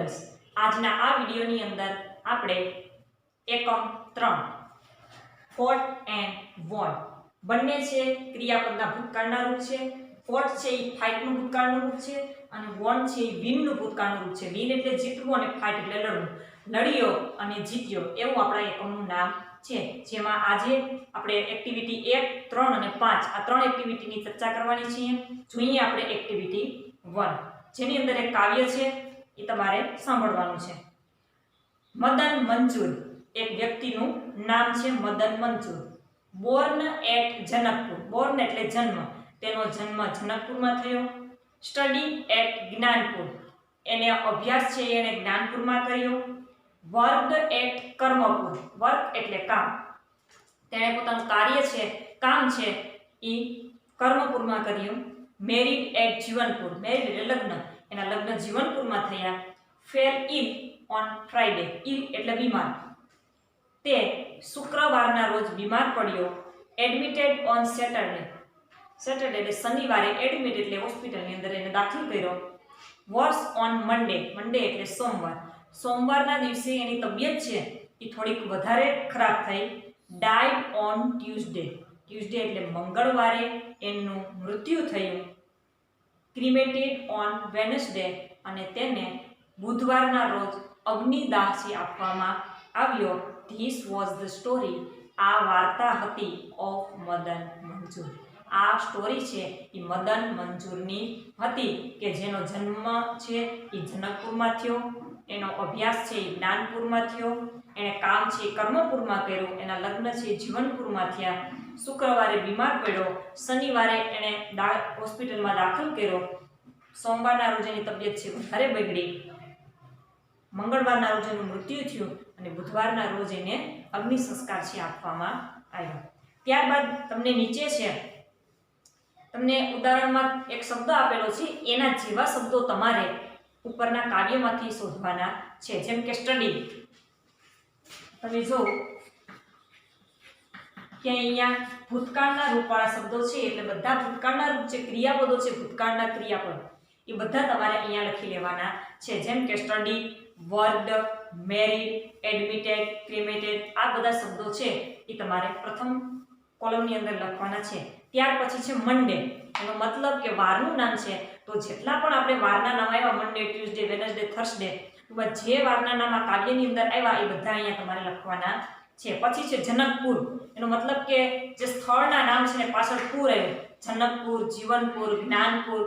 Students, આજના આ વિડીયોની અંદર આપણે એકમ 3 ફોટ એન્ડ વોન બંને છે ક્રિયાપદના ભૂતકાળના રૂપ છે. ફોટ છે એ ફાઇટનું ભૂતકાળનું રૂપ છે અને વોન છે એ વિનનું ભૂતકાળનું રૂપ છે. વિન એટલે જીતવું અને ફાઇટ એટલે લડવું. લડ્યો અને જીત્યો એવું આપણા એકમનું નામ છે. જેમાં આજે આપણે એક્ટિવિટી 1, 3 અને 5 આ ત્રણ એક્ટિવિટીની ચર્ચા કરવાની છીએ. જોઈએ આપણે એક્ટિવિટી 1, જેની અંદર એક કાવ્ય છે, એ તમારે સાંભળવાનું છે. મદન મંજૂર એક વ્યક્તિનું નામ છે. મદન મંજૂર. Born at Janakpur. બોર્ન એટલે જન્મ. તેનો જન્મ જનકપુરમાં થયો. Study at Gyanpur. એને અભ્યાસ છે એને જ્ઞાનપુરમાં કર્યો. Worked at Karmapur. વર્ક એટલે કામ. તેણે પોતાનું કાર્ય છે, કામ છે, એ કર્મપુરમાં કર્યું. Married at Jivanpur. મેરીડ એટલે લગ્ન. એના લગ્ન જીવનપુરમાં થયા. Fell ill on Friday. Ill એટલે બીમાર. તે શુક્રવારના રોજ બીમાર પડ્યો. Admitted on Saturday. સેટરડે એટલે શનિવારે. એડમિટ એટલે હોસ્પિટલની અંદર એને દાખલ કર્યો. વર્સ ઓન મંડે. મંડે એટલે સોમવાર. સોમવારના દિવસે એની તબિયત છે એ થોડીક વધારે ખરાબ થઈ. Died on Tuesday. ટ્યુઝડે એટલે મંગળવારે એનું મૃત્યુ થયું. ક્રિમેટેડ ઓન વેનસડે અને તેને બુધવારના રોજ અગ્નિદાહ આપવામાં આવ્યો. This was the story. આ વાર્તા હતી ઓફ મદન મંજૂર. આ સ્ટોરી છે એ મદન મંજૂરની હતી કે જેનો જન્મ છે એ જનકપુરમાં થયો. એનો અભ્યાસ છે એ જ્ઞાનપુરમાં થયો. એણે કામ છે એ કર્મપુરમાં કર્યું. એના લગ્ન છે એ જીવનપુરમાં થયા. શુક્રવારે બીમાર પડ્યો. શનિવારે એણે હોસ્પિટલમાં દાખલ કર્યો. સોમવારના રોજ એની તબિયત છે વધારે બગડી. મંગળવારના રોજ એનું મૃત્યુ થયું અને બુધવારના રોજ એને અગ્નિ સંસ્કાર છે આપવામાં આવ્યો. ત્યારબાદ તમને નીચે છે તમને ઉદાહરણમાં એક શબ્દ આપેલો છે, એના જેવા શબ્દો તમારે ઉપરના કાવ્યમાંથી શોધવાના છે. જેમ કે સ્ટડી. તમે જો કે અહીંયા ભૂતકાળના રૂપવાળા શબ્દો છે એટલે બધા ભૂતકાળના રૂપ છે, ક્રિયાપદો છે, ભૂતકાળના ક્રિયાપદ એ બધા તમારે અહીંયા લખી લેવાના છે. જેમ કે સ્ટડી, વર્કડ, મેરીડ, એડમિટેડ, ક્રિમેટેડ આ બધા શબ્દો છે એ તમારે પ્રથમ કોલમની અંદર લખવાના છે. ત્યાર પછી છે મંડે. એનો મતલબ કે વારનું નામ છે. તો જેટલા પણ આપણે વારના નામ આવ્યા મંડે, ટ્યુઝડે, વેનસડે, થર્સડે, જે વારના નામ આ કાવ્યની અંદર આવ્યા એ બધા અહીંયા તમારે લખવાના છે. પછી છે જનકપુર. એનો મતલબ કે જે સ્થળના નામ છે ને પાછળ પૂર આવ્યું. જનકપુર, જીવનપુર, જ્ઞાનપુર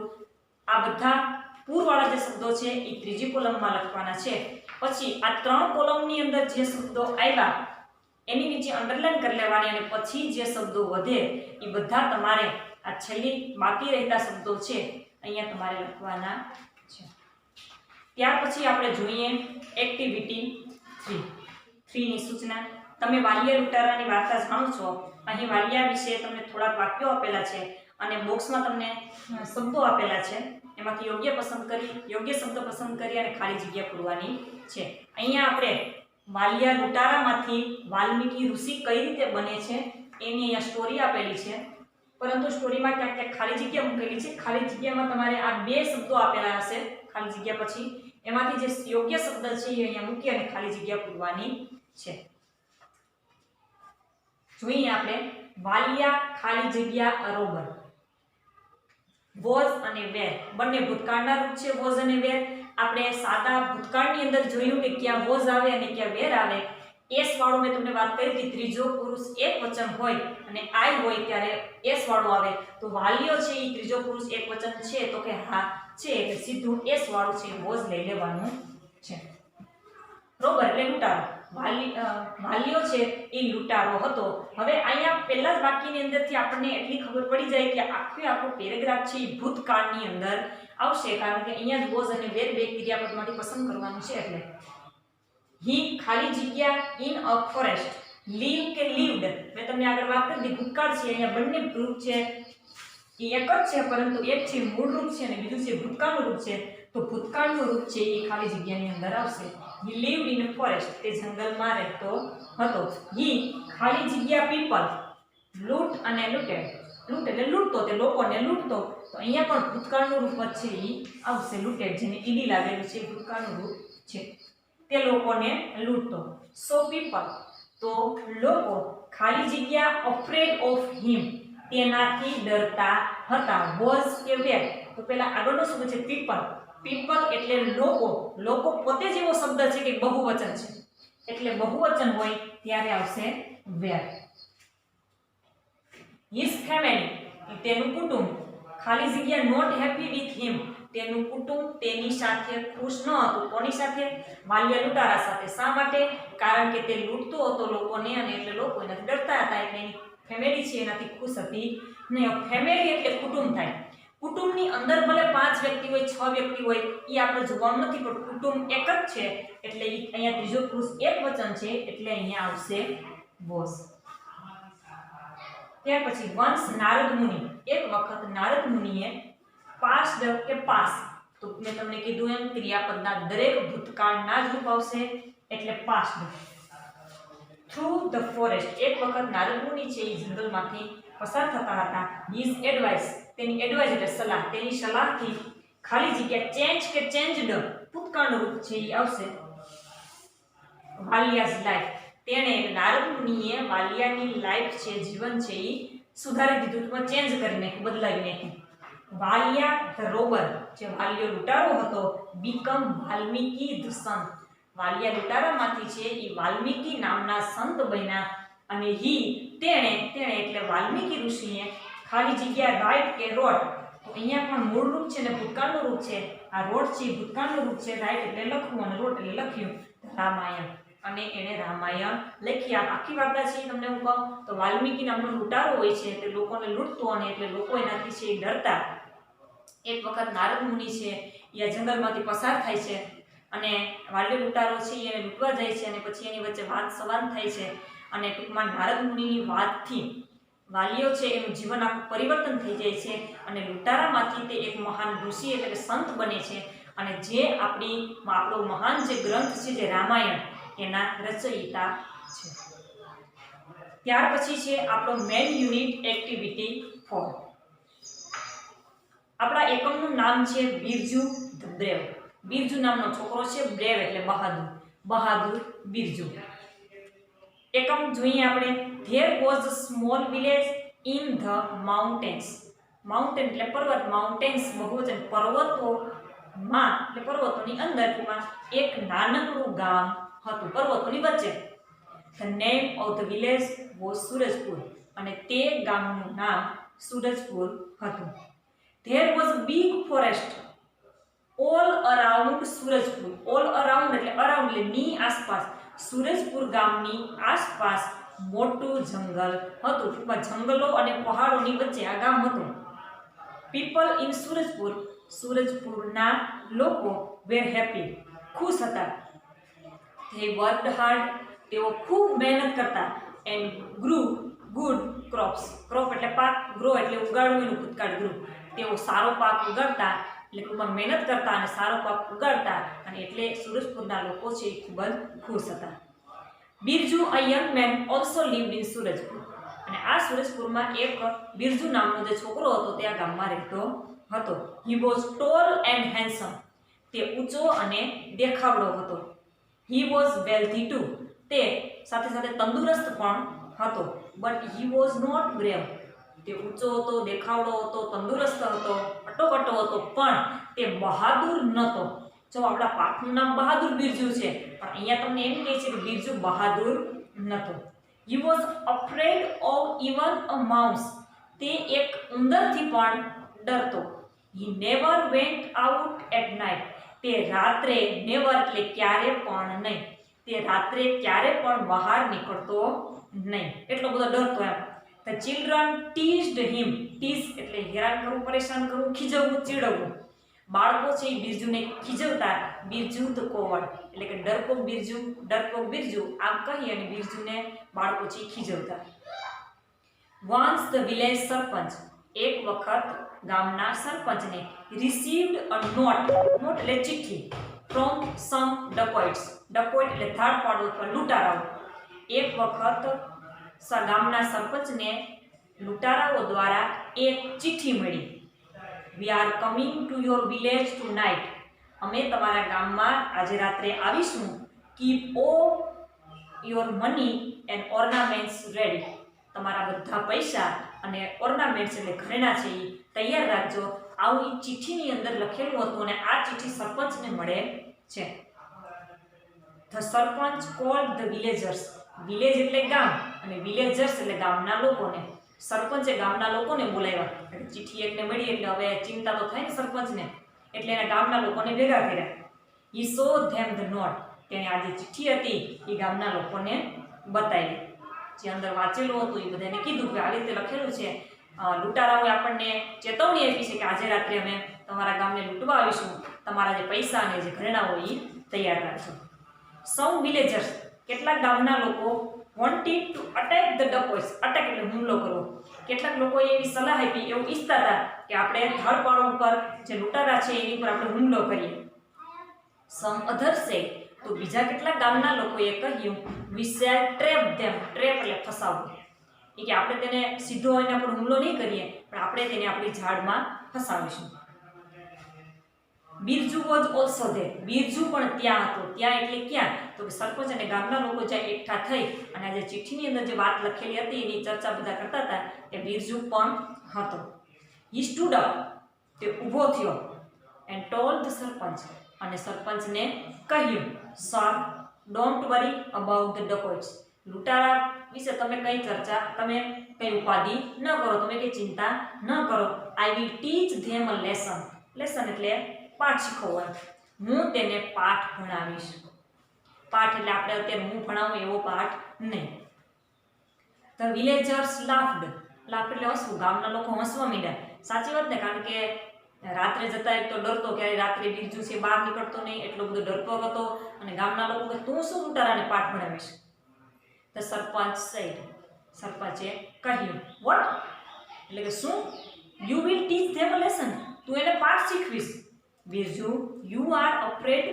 આ બધા પૂરવાળા જે શબ્દો છે એ ત્રીજી કોલમમાં લખવાના છે. પછી આ ત્રણ કોલમની અંદર જે શબ્દો આવ્યા એની નીચે અંડરલાઈન કરી લેવાની અને પછી જે શબ્દો વધે એ બધા તમારે આ છેલ્લી બાકી રહેતા શબ્દો છે અહીંયા તમારે લખવાના છે. ત્યાર પછી આપણે જોઈએ એક્ટિવિટી 3 ની સૂચના. તમે વાલિયા લૂંટારાની વાર્તા જાણો છો. અહીં વાલિયા વિશે તમને થોડાક વાક્યો આપેલા છે અને બોક્સમાં તમને શબ્દો આપેલા છે. એમાંથી યોગ્ય શબ્દ પસંદ કરી અને ખાલી જગ્યા પૂરવાની છે. અહીંયા આપણે વાલિયા લૂંટારામાંથી વાલ્મીકી ઋષિ કઈ રીતે બને છે એની અહીંયા સ્ટોરી આપેલી છે. પરંતુ સ્ટોરીમાં ક્યાંક ક્યાંક ખાલી જગ્યા મૂકેલી છે. ખાલી જગ્યામાં તમારે આ બે શબ્દો આપેલા હશે ખાલી જગ્યા પછી. એમાંથી જે યોગ્ય શબ્દ છે એ અહીંયા મૂકી અને ખાલી જગ્યા પૂરવાની છે. જોઈએ આપણે વાલિયા ખાલી જગ્યા અરોબર. વોઝ અને વેર બંને ભૂતકાળના રૂપ છે. વોઝ અને વેર આપણે સાદા ભૂતકાળની અંદર જોયું કે ક્યાં વોઝ આવે અને ક્યાં વેર આવે. એસ વાળું મેં તમને વાત કરી હતી, ત્રીજો પુરુષ એક વચન હોય અને આઈ હોય ત્યારે એસ વાળું આવે. તો વાલિયો છે એ ત્રીજો પુરુષ એક વચન છે તો કે હા છે એટલે સીધું એસ વાળું છે વોઝ લઈ લેવાનું છે. રોબર એટલે લૂંટારો. વાલિયો છે એ લૂંટારો હતો. હવે અહીંયા પહેલા જ વાક્યની અંદરથી આપણને એટલી ખબર પડી જાય કે આખો પેરેગ્રાફ છે એ ભૂતકાળની અંદર આવશે. કારણ કે અહીંયા જ વોઝ અને વેર બે ક્રિયાપદમાંથી પસંદ કરવાનું છે. એટલે હી ખાલી જગ્યા ઇન અ ફોરેસ્ટ. લીવ કે લીવ્ડ મેં તમને આગળ વાત કરી હતી. ભૂતકાળ છે અહીંયા બંને રૂપ છે એ એક જ છે પરંતુ એક છે મૂળ રૂપ છે અને બીજું છે ભૂતકાળનું રૂપ છે. તો ભૂતકાળનું રૂપ છે એ ખાલી જગ્યાની અંદર આવશે. હી લીવ્ડ ઇન અ ફોરેસ્ટ. તે જંગલમાં રહેતો હતો. હી ખાલી જગ્યા પીપલ લૂંટ અને લૂંટેડ. લૂંટ એટલે લૂંટતો, તે લોકોને લૂંટતો. તો અહીંયા પણ ભૂતકાળનું રૂપ છે એ આવશે લૂંટેડ, જેને ઈડી લાગેલું છે ભૂતકાળનું રૂપ છે, તે લોકોને લૂંટતો. સો પીપલ, તો લોકો, ખાલી જગ્યા અફ્રેડ ઓફ હિમ, તેનાથી ડરતા હતા. વોઝ કે વેર, તો પેલા આગળનો શબ્દ છે પીપલ. પીપલ એટલે લોકો. લોકો પોતે જ એવો શબ્દ છે કે બહુવચન છે, એટલે બહુવચન હોય ત્યારે આવશે વેર. હિઝ ફેમિલી, તેનું કુટુંબ, ખાલી જગ્યા નોટ હેપી વિથ હિમ, તેનું કુટુંબ તેની સાથે ખુશ ન હતું. કોની સાથે? વાલિયા લૂંટારા સાથે. શા માટે? કારણ કે તે લૂંટતો હતો લોકોને, અને એટલે લોકો એનાથી ડરતા હતા, એટલે એની ફેમિલી છે એનાથી ખુશ હતી નહીં. ફેમિલી એટલે કુટુંબ થાય. કુટુંબની અંદર ભલે 5 વ્યક્તિ હોય, 6 વ્યક્તિ હોય, એ આપણે જોવાનું નથી, પણ કુટુંબ એક જ છે, એટલે અહીંયા ત્રીજો પુરુષ એક વચન છે, એટલે અહીંયા આવશે વોઝ. ત્યાર પછી વંશ નારદ મુનિ, એક વખત નારદ મુનિએ પાસ્ડ કે પાસ, તો મેં તમને કીધું એમ ક્રિયાપદના દરેક ભૂતકાળના જ રૂપ આવશે, એટલે પાસ્ડ. થ્રુ ધ ફોરેસ્ટ, એક વખત નારદ મુનિ છે એ જંગલમાંથી પસાર થતા હતા. હિઝ એડવાઇસ, તેની એડવાઇસ એટલે સલાહ, તેની સલાહથી ખાલી જગ્યા ચેન્જ કે ચેન્જડ, ભૂતકાળનું રૂપ છે એ આવશે વાલિયાસ લાઈફ. તેણે નારદ મુનિએ વાલિયાની લાઈફ છે, જીવન છે એ સુધારી દીધું, તો ચેન્જ કરી નાખ્યું, બદલાવી નાખ્યું. વાલિયા ધ રોબર, જે વાલિયો લૂંટારો હતો, બીકમ વાલ્મીકી ધ સંત, વાલિયા લૂંટારામાંથી છે એ વાલ્મીકી નામના સંત બન્યા. અને તેણે એટલે વાલ્મીકી ઋષિએ ખાલી જગ્યા રાઇટ કે રોડ, તો અહીંયા પણ મૂળ રૂપ છે ને ભૂતકાળનું રૂપ છે. આ રોડ છે ભૂતકાળનું રૂપ છે, રાઇટ એટલે લખવું અને રોડ એટલે લખ્યું રામાયણ, અને એણે રામાયણ લખી. આ આખી વાર્તા છે તમને હું કહું તો વાલ્મીકી નામનો લૂંટારો હોય છે, તે લોકોને લૂંટતો, અને એટલે લોકો એનાથી છે ડરતા. એક વખત નારદ મુનિ છે એ જંગલમાંથી પસાર થાય છે, અને વાલિયો લૂંટારો છે એને લૂંટવા જાય છે, અને પછી એની વચ્ચે વાત સંવાદ થાય છે, અને ટૂંકમાં નારદ મુનિની વાતથી વાલિયો છે એનું જીવન આખું પરિવર્તન થઈ જાય છે, અને લૂંટારામાંથી તે એક મહાન ઋષિ એટલે કે સંત બને છે, અને જે આપણો મહાન જે ગ્રંથ છે જે રામાયણ એના રચયિતા છે. ત્યાર પછી છે આપણો મેઇન યુનિટ એક્ટિવિટી 4. આપણા એકમનું નામ છે બિરજુ ધ બ્રેવ. બિરજુ નામનો છોકરો છે, બ્રેવ એટલે બહાદુર, બહાદુર બિરજુ. એકમ જોઈએ આપણે. There was a small village in the mountains. Mountain એટલે પર્વત, માઉન્ટેન્સ બહુવચન, પર્વતોમાં એટલે પર્વતોની અંદરમાં એક નાનકડું ગામ હતું, પર્વતોની વચ્ચે. The name of the village was Surajpur, અને તે ગામનું નામ સુરજપુર હતું. There was a big forest all around Surajpur. All around એટલે અરાઉન્ડ એટલે ની આસપાસ. સુરજપુર ગામની આસપાસ મોટું જંગલ હતું, ટૂંકમાં જંગલો અને પહાડોની વચ્ચે આ ગામ હતું. પીપલ ઇન સુરજપુર, સુરજપુરના લોકો વેર હેપી, ખુશ હતા. ધે વર્કડ હાર્ડ, તેઓ ખૂબ મહેનત કરતા. એન્ડ ગ્રુ ગુડ ક્રોપ્સ, ક્રોપ એટલે પાક, ગ્રો એટલે ઉગાડવું એનું ભૂતકાળ ગ્રુ. તેઓ સારો પાક ઉગાડતા, એટલે ટૂંકમાં મહેનત કરતા અને સારો પાક ઉગાડતા, અને એટલે સુરજપુરના લોકો છે એ ખૂબ જ ખુશ હતા. Birju a young man also lived in Surajpur, અને આ સુરજપુરમાં એક બિરજુ નામનો જે છોકરો હતો તે આ ગામમાં રહેતો હતો. He was tall and handsome, તે ઊંચો અને દેખાવડો હતો. હી વોઝ વેલ્ધી ટુ, તે સાથે સાથે તંદુરસ્ત પણ હતો. But he was not brave, તે ઊંચો હતો, દેખાવડો હતો, તંદુરસ્ત હતો, અટોકટો હતો, પણ તે બહાદુર નહોતો. જો આપણા પાઠનું નામ બહાદુર બિરજુ છે, પણ અહીંયા તમને એમ કહે છે કે બિરજુ બહાદુર નહોતો. He was afraid of even a mouse, તે એક ઉંદરથી પણ ડરતો. He never went out at night, તે રાત્રે, નેવર એટલે ક્યારે પણ નહીં, તે રાત્રે ક્યારે પણ બહાર નીકળતો નહીં, એટલો બધો ડરતો એમ. ધ ચિલ્ડ્રન ટીઝડ હિમ, ટીઝ એટલે હેરાન કરવું, પરેશાન કરવું, ખીજવવું, ચીડવવું. બાળકો છે એ બિરજુને ખીજવતા. બિરજુ ધ કોવર્ડ એટલે કે ડરપોક બિરજુ, ડરપોક બિરજુ આમ કહી અને બિરજુને બાળકો છે ખીજવતા. વન્સ ધ વિલેજ સરપંચ, એક વખત ગામના સરપંચને રિસીવ્ડ અ નોટ, નોટ એટલે ચિઠ્ઠી, ફ્રોમ સમ ડકોઇટ્સ, ડકોઇટ એટલે ધાડપાડો અથવા લૂંટારાઓ. એક વખત ગામના સરપંચને લૂંટારાઓ દ્વારા એક ચિઠ્ઠી મળી. We are coming to your village tonight, અમે તમારા ગામમાં આજે રાત્રે આવીશું. Keep all your money and ornaments ready. તમારા બધા પૈસા અને ઓર્નામેન્ટ્સ એટલે ઘરેણા છે એ તૈયાર રાખજો. આવું એ ચિઠ્ઠીની અંદર લખેલું હતું અને આ ચિઠ્ઠી સરપંચને મળે છે. The sarpanch cold the villagers. Village એટલે ગામ અને વિલેજર્સ એટલે ગામના લોકોને. સરપંચે ગામના લોકોને બોલાવ્યા. ચિઠ્ઠી એકને મળી એટલે હવે ચિંતા તો થાય ને સરપંચને, એટલે એના ગામના લોકોને ભેગા કર્યા. હી સો ધેમ ધ નોટ. તેણે આ જે ચિઠ્ઠી હતી એ ગામના લોકોને બતાવી. જે અંદર વાંચેલું હતું એ બધાને કીધું કે આવી રીતે લખેલું છે, લૂંટારાઓએ આપણને ચેતવણી આપી છે કે આજે રાત્રે અમે તમારા ગામને લૂંટવા આવીશું. તમારા જે પૈસા અને જે ઘરેણા હોય એ તૈયાર રાખજો. સમ વિલેજર્સ, કેટલાક ગામના લોકો wanted to attack the dacoits. Attack એટલે હુમલો કરવો. કેટલાક લોકોએ એવી સલાહ આપી, એવું ઈચ્છતા હતા કે આપણે ધરપાડો ઉપર જે લૂંટારા છે એની પર આપણે હુમલો કરીએ. સમ અધર સે, તો બીજા કેટલાક ગામના લોકોએ કહ્યું we shall trap them. Trap એટલે ફસાવવું. એ કે આપણે તેને સીધો એના પર હુમલો નહીં કરીએ, પણ આપણે તેને આપણી ઝાડમાં ફસાવીશું. Birju was also there. Birju પણ ત્યાં હતો. ત્યાં એટલે ક્યાં? તો કે સરપંચ અને ગામના લોકો જ્યાં એકઠા થઈ અને આ જે ચિઠ્ઠીની અંદર જે વાત લખેલી હતી એની ચર્ચા બધા કરતા હતા, એ બિરજુ પણ હતો. He stood up. તે ઊભો થયો. And told the sarpanch. અને સરપંચને કહ્યું, sir don't worry about the dacoits. લૂંટારા વિશે તમે કઈ ચર્ચા, તમે કઈ ઉપાધિ ન કરો, તમે કઈ ચિંતા ન કરો. I will teach them a lesson. Lesson એટલે પાઠ શીખવવા. હું તેને પાઠ ભણાવીશ. પાઠ એટલે આપણે અત્યારે હું ભણાવું એવો પાઠ નહીં. The villagers laughed. લાફ્ડ એટલે હસવું. ગામના લોકો હસવા માંડ્યા. સાચી વાત ને, કારણ કે રાત્રે જતા એક તો ડરતો, ક્યારે રાત્રે બિરજુ છે બહાર નીકળતો નહીં, એટલો બધો ડરતો હતો. અને ગામના લોકો કે તું શું લૂંટારાને પાઠ ભણાવીશ? The sarpanch sad. સરપંચે કહ્યું, વોટ? એટલે કે શું? You will teach them a lesson. તું એને પાઠ શીખવીશ. Birju, you are afraid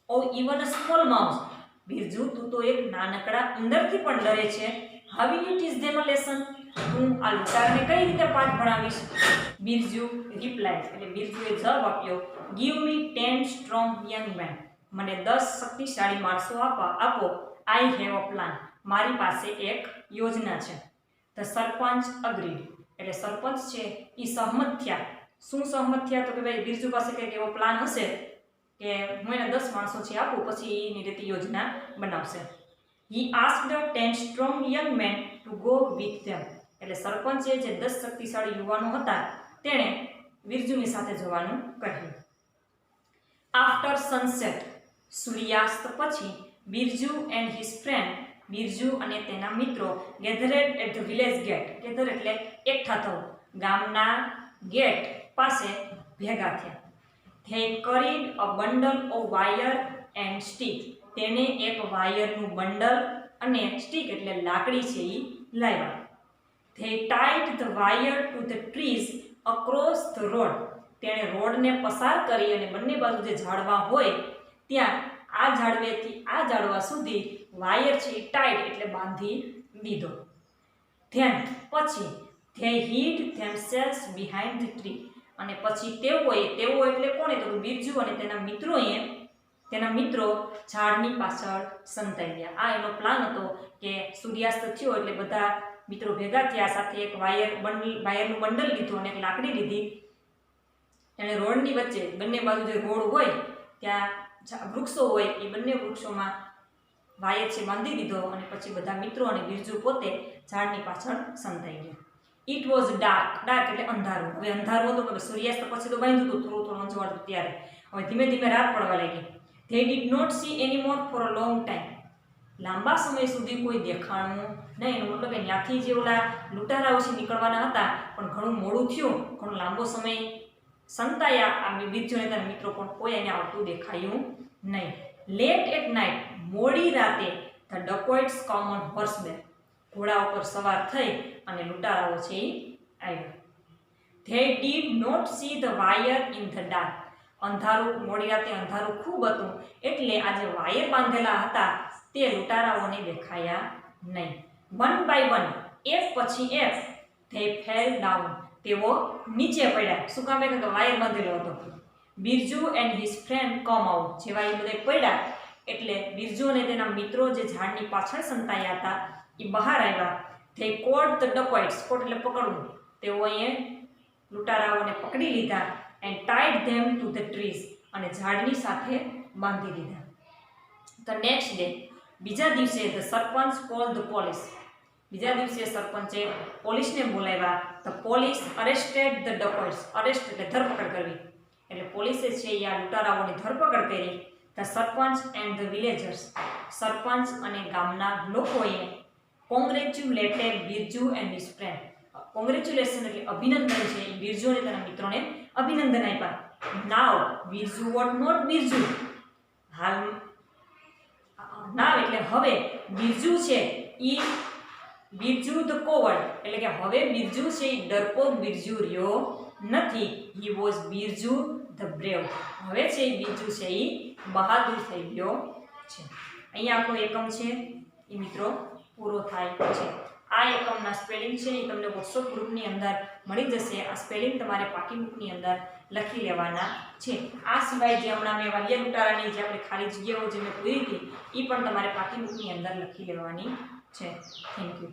of even a small mouse. Birju, તું તો એક નાનકડા ઉંદરથી પણ ડરે છે. How will you teach them a lesson? તું આ લૂંટારાને કઈ રીતે પાઠ ભણાવીશ? બિરજુ રિપ્લાઇડ. એટલે બિરજુએ જવાબ આપ્યો, give me 10 strong young man. મને 10 શક્તિશાળી માણસો આપો. I have a plan. મારી પાસે એક યોજના છે. The sarpanch agreed. એટલે સરપંચ છે એ સહમત થયા. શું સહમત થયા? તો કે ભાઈ બિરજુ પાસે કંઈક એવો પ્લાન હશે કે હું એને 10 માણસો છે આપું, પછી એની રીતે યોજના બનાવશે. He asked 10 strong young men to go with them. એટલે સરપંચે જે 10 શક્તિશાળી યુવાનો હતા તેણે બિરજુની સાથે જવાનું કહ્યું. After sunset. સૂર્યાસ્ત પછી Birju and his friend. Birju અને તેના મિત્રો gathered at the village gate. Gather એટલે એકઠા થવું. ગામના ગેટ પાસે ભેગા થયા. They carried a bundle of wire and stick. તેને એક વાયરનું બંડલ અને સ્ટીક એટલે લાકડી છે એ લાવ્યા. They tied the wire to the trees across the road. તેણે રોડને પસાર કરી અને બંને બાજુ જે ઝાડવા હોય ત્યાં આ ઝાડવેથી આ ઝાડવા સુધી વાયર છે ટાઈડ એટલે બાંધી દીધો. ધેન પછી they hid themselves behind the tree. અને પછી તેઓ એટલે કોણે? તો બિરજુ અને તેના મિત્રો ઝાડની પાછળ સંતાઈ ગયા. આ એનો પ્લાન હતો કે સૂર્યાસ્ત થયો એટલે બધા મિત્રો ભેગા થયા, સાથે એક વાયરનું બંડલ લીધું અને એક લાકડી લીધી. એણે રોડની વચ્ચે બંને બાજુ જે રોડ હોય ત્યાં વૃક્ષો હોય એ બંને વૃક્ષોમાં વાયર છે બાંધી દીધો અને પછી બધા મિત્રો અને બિરજુ પોતે ઝાડની પાછળ સંતાઈ ગયા. It was dark. ડાર્ક એટલે અંધારું. હવે અંધારું હતું કે સૂર્યાસ્ત પછી તો બાંધ્યું હતું, થોડું અંજવાળું ત્યારે. હવે ધીમે ધીમે રાત પડવા લાગી. They did not see any more for a long time. લાંબા સમય સુધી કોઈ દેખાણું નહીં. એનો મતલબ કે ત્યાંથી જે ઓલા લૂંટારાઓ છે નીકળવાના હતા, પણ ઘણું મોડું થયું, ઘણો લાંબો સમય સંતાયા. આ બિરજુ અને તેના મિત્રો પણ કોઈ એને આવતું દેખાયું નહીં. Late at night. મોડી રાતે the dacoits come on horseback. ઘોડા ઉપર સવાર થઈ અને લૂંટારાઓ છે એ આવ્યા. They did not see the wire in the dark. અંધારું, મોડી રાતે અંધારું ખૂબ હતું એટલે આ જે વાયર બાંધેલા હતા તે લૂંટારાઓને દેખાયા નહીં. વન બાય વન, એક પછી એક, ધે ફેલ ડાઉન. તેઓ નીચે પડ્યા. શું કામ? કે વાયર બાંધેલો હતો. Birju and his friend come out. જેવા એ બધા પડ્યા એટલે બિરજુ અને તેના મિત્રો જે ઝાડની પાછળ સંતાયા હતા એ બહાર આવ્યા. They caught the dacoits. Caught એટલે પકડવું. તેઓએ લૂંટારાઓને પકડી લીધા and tied them to the trees. અને ઝાડની સાથે બાંધી દીધા. The next day. બીજા દિવસે the sarpanch call the police. બીજા દિવસે સરપંચે પોલીસને બોલાવ્યા. The police arrested the dacoits. Arrest એટલે ધરપકડ કરવી. એટલે પોલીસે છે એ આ લૂંટારાઓની ધરપકડ કરી. The sarpanch and the villagers. સરપંચ અને ગામના લોકોએ congratulated Birju and his friend. Congratulation એટલે અભિનંદન છે એ બિરજુ અને તેના મિત્રોને અભિનંદન આપ્યા. નાવ બિરજુ વોટ નોટ બિરજુ. હાલ નાવ એટલે હવે બિરજુ છે ઈ બિરજુ ધ કોવર્ડ એટલે કે હવે બિરજુ છે એ ડરપોક બિરજુ રહ્યો નથી. He was Birju the brave. હવે છે એ બિરજુ છે એ બહાદુર થઈ ગયો છે. અહીંયા આપણો એકમ છે એ મિત્રો પૂરો થાય છે. આ એકમના સ્પેલિંગ છે એ તમને વોટ્સઅપ ગ્રુપની અંદર મળી જશે. આ સ્પેલિંગ તમારે પાકી બુકની અંદર લખી લેવાના છે. આ સિવાય જે હમણાં મેં વાલિયા લૂંટારાની જે આપણે ખાલી જગ્યાઓ જે મેં પૂરી હતી એ પણ તમારે પાકી બુકની અંદર લખી લેવાની છે. Thank you.